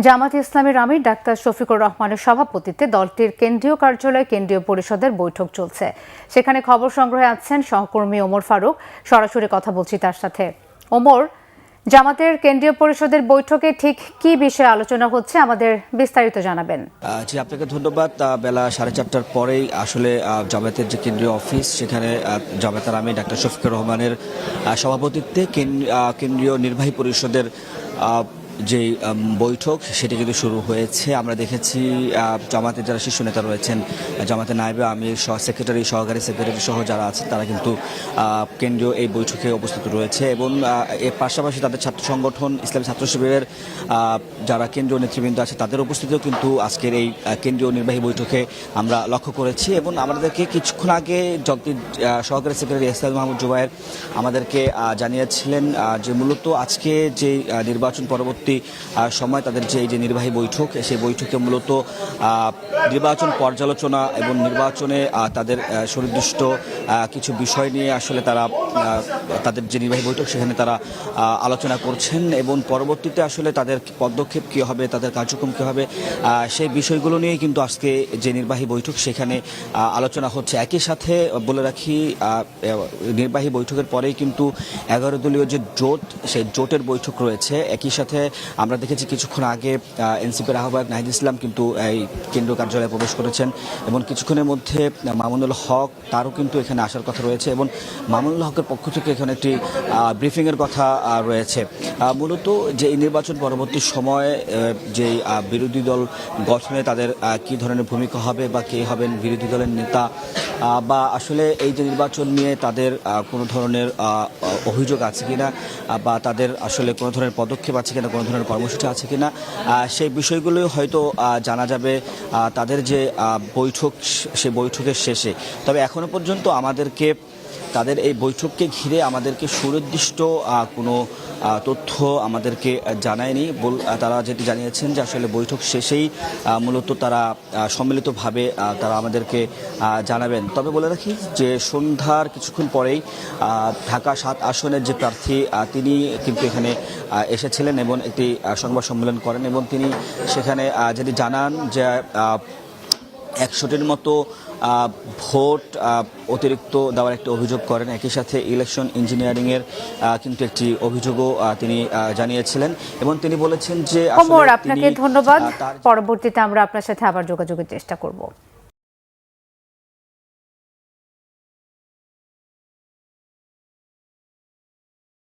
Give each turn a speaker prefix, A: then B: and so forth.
A: জামাত ইসলামের আমির ডাক্তার শফিকুর রহমানের সভাপতিত্বে দলটির কেন্দ্রীয় কার্যালয়ে কেন্দ্রীয় পরিষদের বৈঠক চলছে। সেখানে খবর সংগ্রহে আছেন সহকর্মী ওমর ফারুক। সরাসরি কথা বলছি তার সাথে। ওমর, জামাতের কেন্দ্রীয় পরিষদের বৈঠকে ঠিক কি বিষয়ে আলোচনা হচ্ছে, আমাদের বিস্তারিত জানাবেন।
B: জি, আপনাকে ধন্যবাদ। বেলা 4:30টার পরেই আসলে জামাতের যে কেন্দ্রীয় অফিস, সেখানে জামাতের আমির ডাক্তার শফিকুর রহমানের সভাপতিত্বে কেন্দ্রীয় নির্বাহী পরিষদের যে বৈঠক সেটি কিন্তু শুরু হয়েছে। আমরা দেখেছি জামাতের যারা শীর্ষ নেতা রয়েছেন, জামাতের নায়েবে আমির, সেক্রেটারি, সহকারী সেক্রেটারি সহ যারা আছেন, তারা কিন্তু কেন্দ্রীয় এই বৈঠকে উপস্থিত রয়েছে। এবং এর পাশাপাশি তাদের ছাত্র সংগঠন ইসলামী ছাত্র শিবিরের যারা কেন্দ্রীয় নেতৃবৃন্দ আছে, তাদের উপস্থিতিও কিন্তু আজকের এই কেন্দ্রীয় নির্বাহী বৈঠকে আমরা লক্ষ্য করেছি। এবং আমাদেরকে কিছুক্ষণ আগে সহকারী সেক্রেটারি এহসান মাহমুদ জুবায়ের আমাদেরকে জানিয়েছিলেন যে মূলত আজকে যে নির্বাচন পরবর্তী সময় তাদের যে নির্বাহী বৈঠক, সেই বৈঠকে মূলত নির্বাচন পর্যালোচনা এবং নির্বাচনে তাদের সুনির্দিষ্ট কিছু বিষয় নিয়ে আসলে তাদের যে নির্বাহী বৈঠক, সেখানে তারা আলোচনা করছেন। এবং পরবর্তীতে আসলে তাদের পদক্ষেপ কী হবে, তাদের কার্যক্রম কী হবে, সেই বিষয়গুলো নিয়েই কিন্তু আজকে যে নির্বাহী বৈঠক, সেখানে আলোচনা হচ্ছে। একই সাথে বলে রাখি, নির্বাহী বৈঠকের পরেই কিন্তু 11 দলীয় যে জোট, সেই জোটের বৈঠক রয়েছে। একই সাথে আমরা দেখেছি কিছুক্ষণ আগে এনসিপির আহ্বায়ক নাহিদ ইসলাম কিন্তু এই কেন্দ্রীয় কার্যালয়ে প্রবেশ করেছেন। এবং কিছুক্ষণের মধ্যে মামুনুল হক, তারও কিন্তু এখানে আসার কথা রয়েছে। এবং মামুনুল হকের পক্ষ থেকে এখানে একটি ব্রিফিংয়ের কথা রয়েছে। মূলত যে এই নির্বাচন পরবর্তী সময়ে যে বিরোধী দল গঠনে তাদের কী ধরনের ভূমিকা হবে, বা কে হবেন বিরোধী দলের নেতা, বা আসলে এই যে নির্বাচন নিয়ে তাদের কোনো ধরনের অভিযোগ আছে কিনা, বা তাদের আসলে কোনো ধরনের পদক্ষেপ আছে কিনা, কোনো ধরনের কর্মসূচি আছে কিনা, সেই বিষয়গুলোই হয়তো জানা যাবে তাদের যে বৈঠক, সেই বৈঠকের শেষে। তবে এখনো পর্যন্ত তাদের এই বৈঠককে ঘিরে আমাদেরকে সুনির্দিষ্ট কোনো তথ্য আমাদেরকে জানায়নি। তারা যেটি জানিয়েছেন যে আসলে বৈঠক শেষেই মূলত তারা সম্মিলিতভাবে তারা আমাদেরকে জানাবেন। তবে বলে রাখি যে সন্ধ্যার কিছুক্ষণ পরেই ঢাকা 7 আসনের যে প্রার্থী, তিনি কিন্তু এখানে এসেছিলেন এবং একটি সংবাদ সম্মেলন করেন। এবং তিনি সেখানে যেটি জানান যে 100টির মতো ভোট অতিরিক্ত দেওয়ার একটি অভিযোগ করেন। একই সাথে ইলেকশন ইঞ্জিনিয়ারিংয়ের কিন্তু একটি অভিযোগও তিনি জানিয়েছিলেন। এবং তিনি বলেছেন যে
A: আপনাকে ধন্যবাদ। পরবর্তীতে আমরা আপনার সাথে আবার যোগাযোগের চেষ্টা করব।